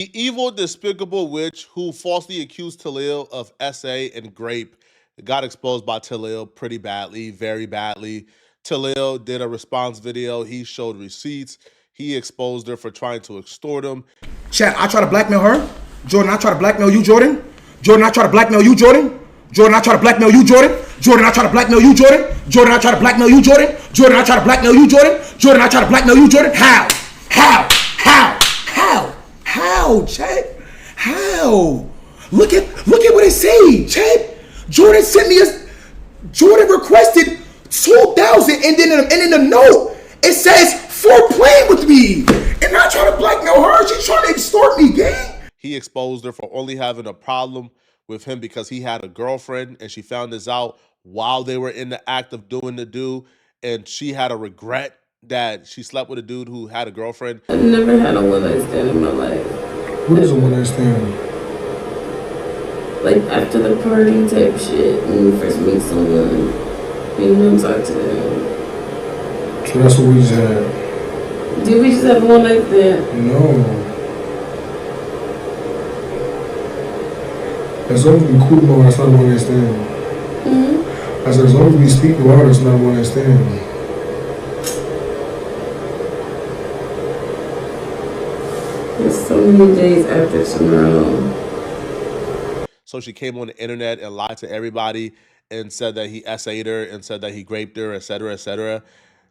The evil, despicable witch who falsely accused Tilo of SA and grape got exposed by Tilo pretty badly, very badly. Tilo did a response video. He showed receipts. He exposed her for trying to extort him. Chat, I try to blackmail her. Jordan, I try to blackmail you, Jordan. Jordan, I try to blackmail you, Jordan. Jordan, I try to blackmail you, Jordan. Jordan, I try to blackmail you, Jordan. Jordan, I try to blackmail you, Jordan. Jordan, I try to blackmail you, Jordan. Jordan, I try to blackmail you, Jordan. How? How? How? How? How, Chat? How? Look at what it say, Chat. Jordan sent me Jordan requested 2,000, and then in the note it says for playing with me, and I try to blackmail her. She's trying to extort me, gang. He exposed her for only having a problem with him because he had a girlfriend, and she found this out while they were in the act of doing the do, and she had a regret that she slept with a dude who had a girlfriend. I've never had a one night stand in my life. What is a one night stand? Like after the party type shit, when you first meet someone, you don't talk to them. So that's what we just had. Did we just have one night stand? No. As long as we cool about it, that's not a one night stand. Mm-hmm. I said, as long as we speak about it, it's not a one night stand. There's so many days after tomorrow. So she came on the internet and lied to everybody and said that he SA'd her and said that he raped her, etc., etc.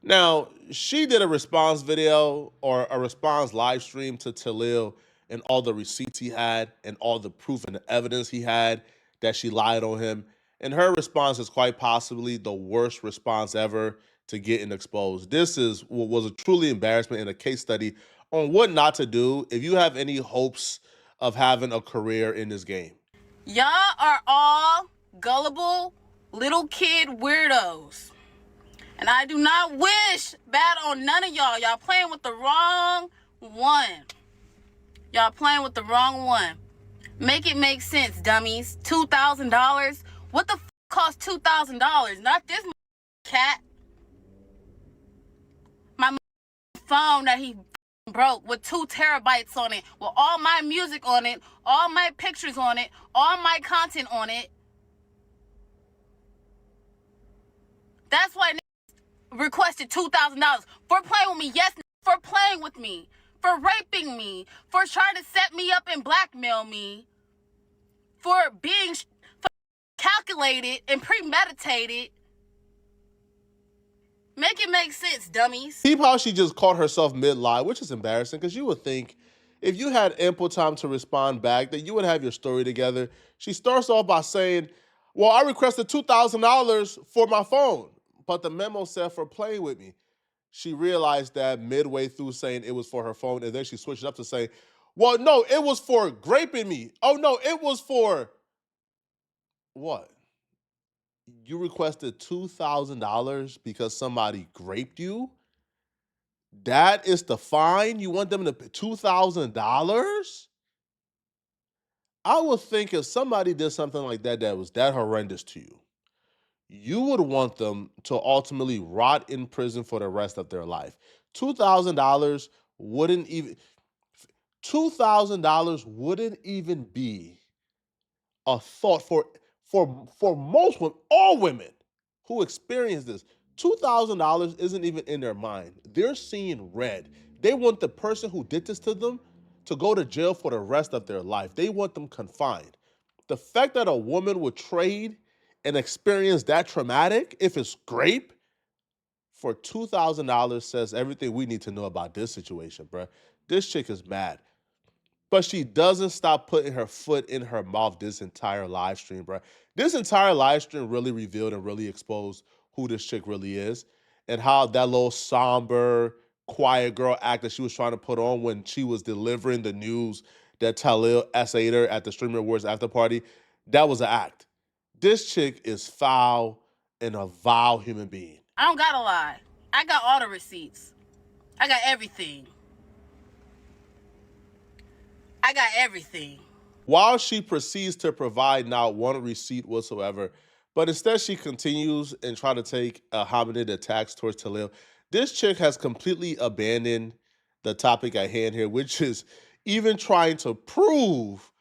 Now, she did a response video or a response live stream to Tilo and all the receipts he had and all the proof and the evidence he had that she lied on him. And her response is quite possibly the worst response ever to getting exposed. This was a truly embarrassment and a case study on what not to do if you have any hopes of having a career in this game. Y'all are all gullible little kid weirdos. And I do not wish bad on none of y'all. Y'all playing with the wrong one. Y'all playing with the wrong one. Make it make sense, dummies. $2,000? What the f cost $2,000? Not this cat. My phone that he broke with 2 terabytes on it, with all my music on it, all my pictures on it, all my content on it. That's why requested $2,000 for playing with me. Yes, for playing with me, for raping me, for trying to set me up and blackmail me, for being calculated and premeditated. Make it make sense, dummies. Peep how she just caught herself mid-lie, which is embarrassing because you would think if you had ample time to respond back that you would have your story together. She starts off by saying, well, I requested $2,000 for my phone, but the memo said for playing with me. She realized that midway through saying it was for her phone, and then she switched it up to say, well, no, it was for graping me. Oh, no, it was for what? You requested $2,000 because somebody graped you? That is the fine? You want them to pay $2,000? I would think if somebody did something like that that was that horrendous to you, you would want them to ultimately rot in prison for the rest of their life. $2,000 wouldn't even $2,000 wouldn't even be a thought for most women, all women who experience this. $2,000 isn't even in their mind. They're seeing red. They want the person who did this to them to go to jail for the rest of their life. They want them confined. The fact that a woman would trade and experience that traumatic, if it's grape, for $2,000 says everything we need to know about this situation, bruh. This chick is mad. But she doesn't stop putting her foot in her mouth this entire live stream, bro. This entire live stream really revealed and really exposed who this chick really is and how that little somber, quiet girl act that she was trying to put on when she was delivering the news that Tilo SA'd her at the Streamer Awards after party, that was an act. This chick is foul and a vile human being. I don't gotta lie. I got all the receipts. I got everything. I got everything. While she proceeds to provide not one receipt whatsoever, but instead she continues and try to take a hominid attacks towards Tilo. This chick has completely abandoned the topic at hand here, which is even trying to prove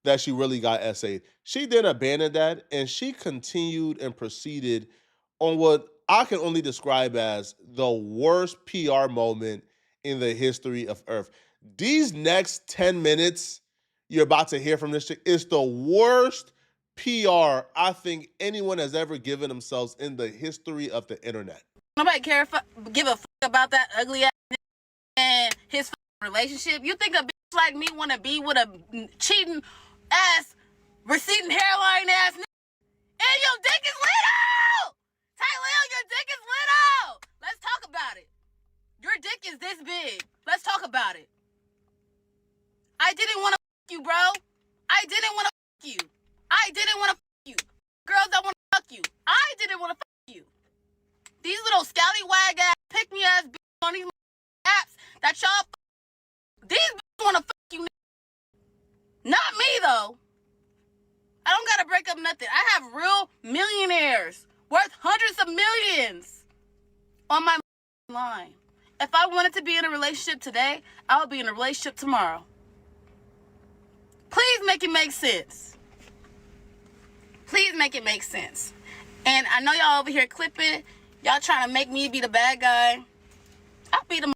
that she really got SA'd. She did abandon that, and she continued and proceeded on what I can only describe as the worst PR moment in the history of Earth. These next 10 minutes you're about to hear from this chick is the worst PR I think anyone has ever given themselves in the history of the internet. Nobody give a fuck about that ugly ass and his relationship. You think a bitch like me want to be with a cheating ass, receding hairline ass nigga? And your dick is little! Tilo, your dick is little! Let's talk about it. Your dick is this big. Let's talk about it. I didn't want to fuck you, bro. I didn't want to fuck you. I didn't want to fuck you. Girls don't want to fuck you. I didn't want to fuck you. These little scallywag ass, pick me ass bitches on these apps that y'all these bitches want to fuck you. Not me, though. I don't gotta break up nothing. I have real millionaires worth hundreds of millions on my line. If I wanted to be in a relationship today, I would be in a relationship tomorrow. Please make it make sense. Please make it make sense. And I know y'all over here clipping. Y'all trying to make me be the bad guy. I'll be the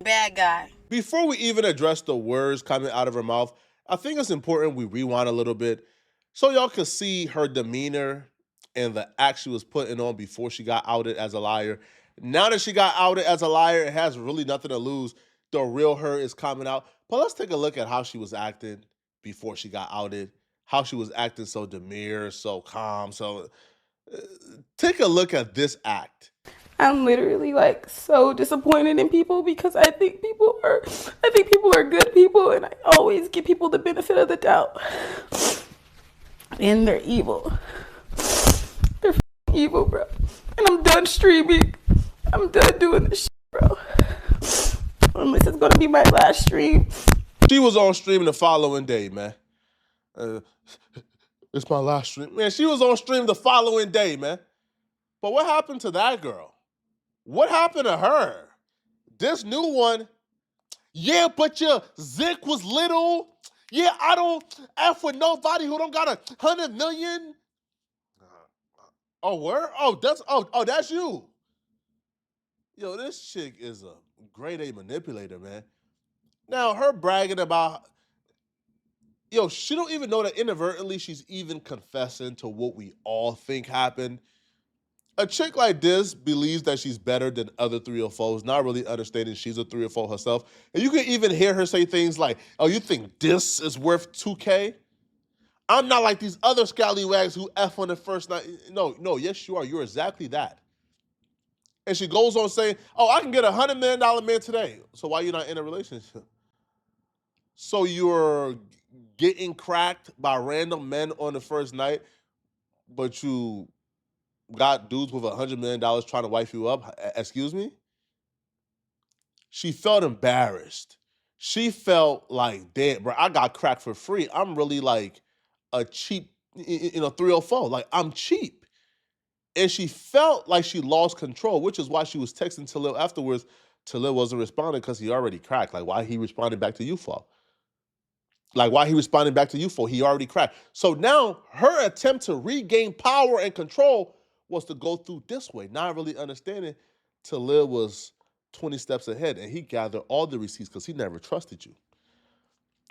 bad guy. Before we even address the words coming out of her mouth, I think it's important we rewind a little bit so y'all can see her demeanor and the act she was putting on before she got outed as a liar. Now that she got outed as a liar, it has really nothing to lose. The real her is coming out. But let's take a look at how she was acting before she got outed, how she was acting so demure, so calm. So take a look at this act. I'm literally like so disappointed in people because I think people are good people, and I always give people the benefit of the doubt. And they're evil. They're evil, bro. And I'm done streaming. I'm done doing this shit, bro. Unless it's gonna be my last stream. She was on stream the following day, man. It's my last stream. Man, she was on stream the following day, man. But what happened to that girl? What happened to her? This new one, yeah, but your zick was little. Yeah, I don't F with nobody who don't got 100 million. Oh, where? Oh, that's you. Yo, this chick is a grade A manipulator, man. Now, her bragging about, yo, she don't even know that inadvertently she's even confessing to what we all think happened. A chick like this believes that she's better than other 304s, not really understanding she's a 304 herself. And you can even hear her say things like, oh, you think this is worth 2K? I'm not like these other scallywags who F on the first night. No, yes, you are. You're exactly that. And she goes on saying, oh, I can get $100 million man today. So why are you not in a relationship? So you're getting cracked by random men on the first night, but you got dudes with $100 million trying to wife you up. Excuse me? She felt embarrassed. She felt like, damn, bro, I got cracked for free. I'm really like a cheap, 304. Like, I'm cheap. And she felt like she lost control, which is why she was texting Tilo afterwards. Tilo wasn't responding because he already cracked. Like, why he responded back to you for? Like, why he responding back to you for? He already cracked. So now her attempt to regain power and control was to go through this way, not really understanding Tilo was 20 steps ahead, and he gathered all the receipts because he never trusted you.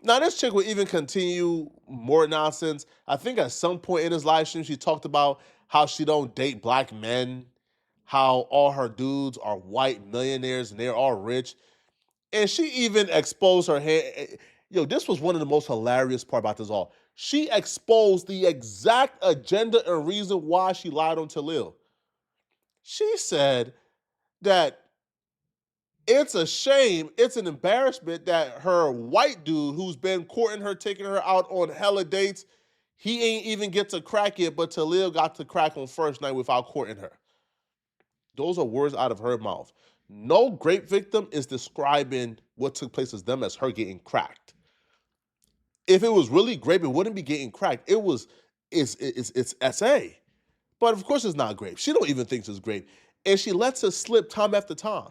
Now, this chick would even continue more nonsense. I think at some point in his live stream, she talked about how she don't date black men, how all her dudes are white millionaires and they're all rich. And she even exposed her hand. Yo, this was one of the most hilarious part about this all. She exposed the exact agenda and reason why she lied on Tilo. She said that it's a shame, it's an embarrassment that her white dude who's been courting her, taking her out on hella dates, he ain't even get to crack it, but Tilo got to crack on first night without courting her. Those are words out of her mouth. No grape victim is describing what took place as them as her getting cracked. If it was really grape, it wouldn't be getting cracked. It's SA. But of course it's not grape. She don't even think it's grape. And she lets it slip time after time.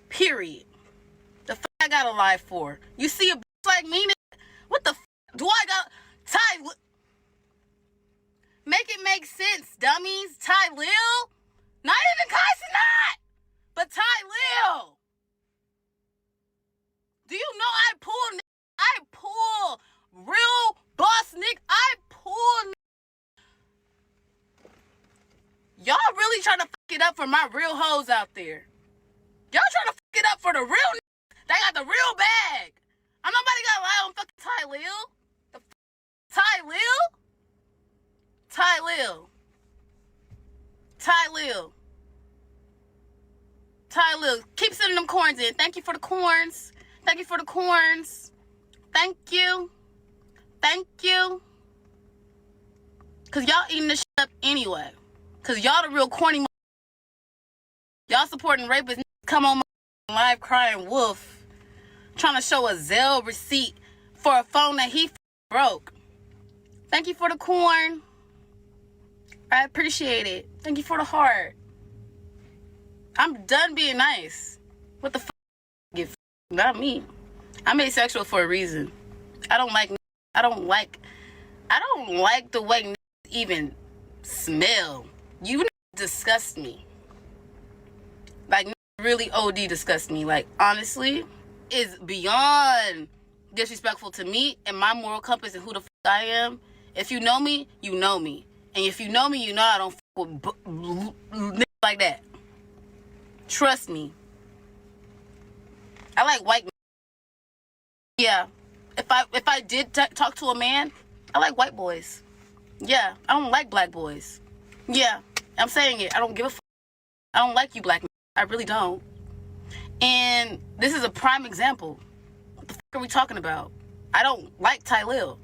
Period. The fuck I gotta lie for? You see a like me? What the do I got? Ty, make it make sense, dummies. Ty Lil? Not even Kai not, but Ty Lil. Do you know I pull real boss nigga. I pull. Y'all really trying to fuck it up for my real hoes out there. Y'all trying to fuck it up for the real niggas that got the real bag. I'm nobody got to lie on fucking Ty Lil. Ty Lil? Ty Lil. Ty Lil. Ty Lil. Keep sending them corns in. Thank you for the corns. Thank you for the corns. Thank you. Thank you. Because y'all eating this shit up anyway. Because y'all the real corny. Y'all supporting rapists. Come on my live crying wolf. Trying to show a Zelle receipt for a phone that he broke. Thank you for the corn. I appreciate it. Thank you for the heart. I'm done being nice. What the get not me. I'm asexual for a reason. I don't like the way even smell. You disgust me. Like really OD disgust me. Like honestly, is beyond disrespectful to me and my moral compass and who the I am. If you know me, you know me. And if you know me, you know I don't with like that. Trust me. I like white men. Yeah. If I did talk to a man, I like white boys. Yeah. I don't like black boys. Yeah. I'm saying it. I don't give a fuck. I don't like you black men. I really don't. And this is a prime example. What the fuck are we talking about? I don't like Ty Lil.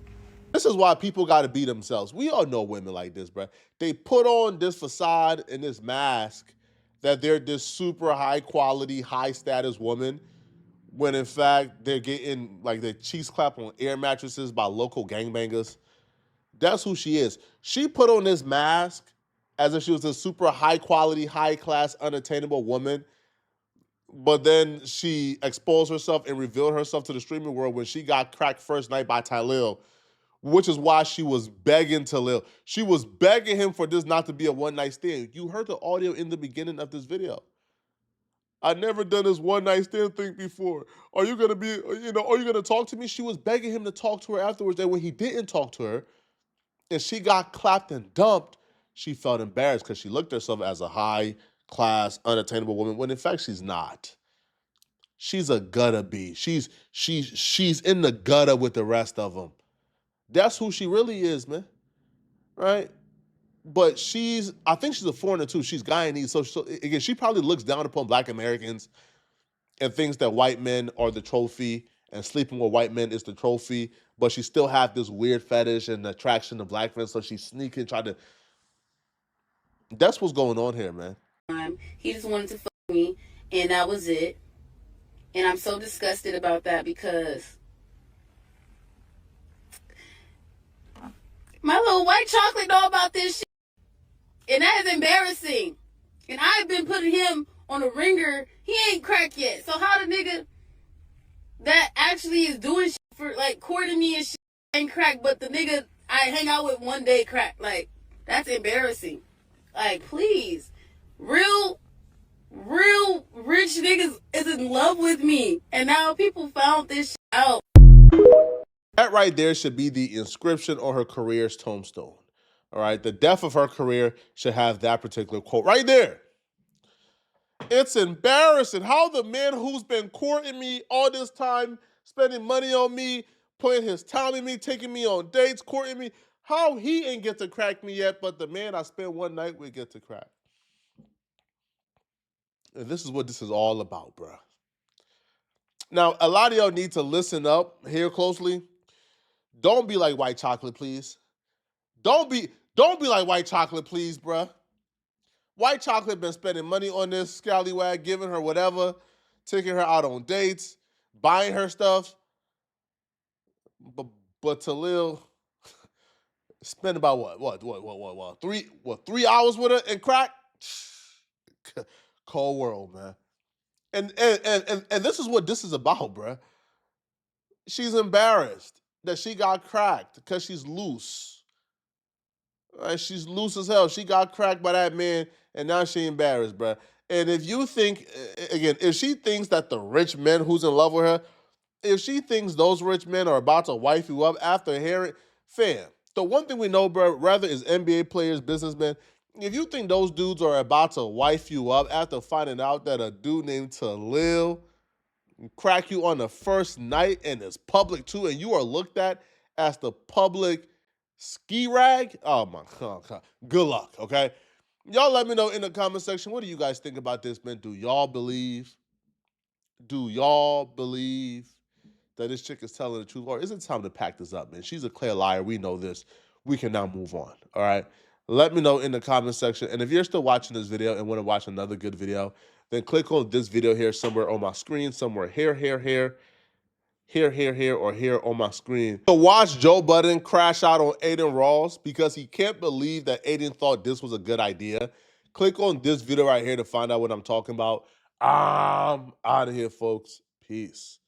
This is why people got to be themselves. We all know women like this, bro. They put on this facade and this mask that they're this super high quality, high status woman, when in fact they're getting like their cheeks clapped on air mattresses by local gangbangers. That's who she is. She put on this mask as if she was a super high quality, high class, unattainable woman. But then she exposed herself and revealed herself to the streaming world when she got cracked first night by Tilo, which is why she was begging Tilo. She was begging him for this not to be a one-night stand. You heard the audio in the beginning of this video. I never done this one-night stand thing before. Are you gonna talk to me? She was begging him to talk to her afterwards, and when he didn't talk to her, and she got clapped and dumped, she felt embarrassed because she looked at herself as a high-class, unattainable woman, when in fact she's not. She's a gutter bee. She's in the gutter with the rest of them. That's who she really is, man. Right? But I think she's a foreigner too. She's Guyanese. So again, she probably looks down upon black Americans and thinks that white men are the trophy and sleeping with white men is the trophy. But she still have this weird fetish and attraction to black men. So she's sneaking, that's what's going on here, man. He just wanted to fuck me, and that was it. And I'm so disgusted about that because my little white chocolate know about this shit. And that is embarrassing. And I've been putting him on a ringer. He ain't cracked yet. So how the nigga that actually is doing shit for like courting me and shit ain't cracked, but the nigga I hang out with one day cracked. Like, that's embarrassing. Like, please. Real rich niggas is in love with me. And now people found this shit out. That right there should be the inscription on her career's tombstone. All right, the death of her career should have that particular quote right there. It's embarrassing how the man who's been courting me all this time, spending money on me, putting his time in me, taking me on dates, courting me, how he ain't get to crack me yet, but the man I spent one night with get to crack. And this is what this is all about, bro. Now, a lot of y'all need to listen up here closely. Don't be like white chocolate, please. Don't be like white chocolate, please, bruh. White chocolate been spending money on this scallywag, giving her whatever, taking her out on dates, buying her stuff. But Talil spent about what 3 hours with her and crack? Cold world, man. And this is what this is about, bruh. She's embarrassed that she got cracked because she's loose. Right? She's loose as hell. She got cracked by that man, and now she embarrassed, bruh. And if you think, again, if she thinks that the rich men who's in love with her, if she thinks those rich men are about to wife you up after hearing, fam, the one thing we know, bro, rather is NBA players, businessmen. If you think those dudes are about to wife you up after finding out that a dude named Tilo crack you on the first night and it's public too, and you are looked at as the public ski rag, oh my God, good luck, okay? Y'all let me know in the comment section, what do you guys think about this, man? Do y'all believe that this chick is telling the truth, or is it time to pack this up, man? She's a clear liar. We know this. We can now move on, all right? Let me know in the comment section. And if you're still watching this video and want to watch another good video, then click on this video here somewhere on my screen, somewhere here, or here on my screen. To watch Joe Budden crash out on Aiden Ross because he can't believe that Aiden thought this was a good idea. Click on this video right here to find out what I'm talking about. I'm out of here, folks. Peace.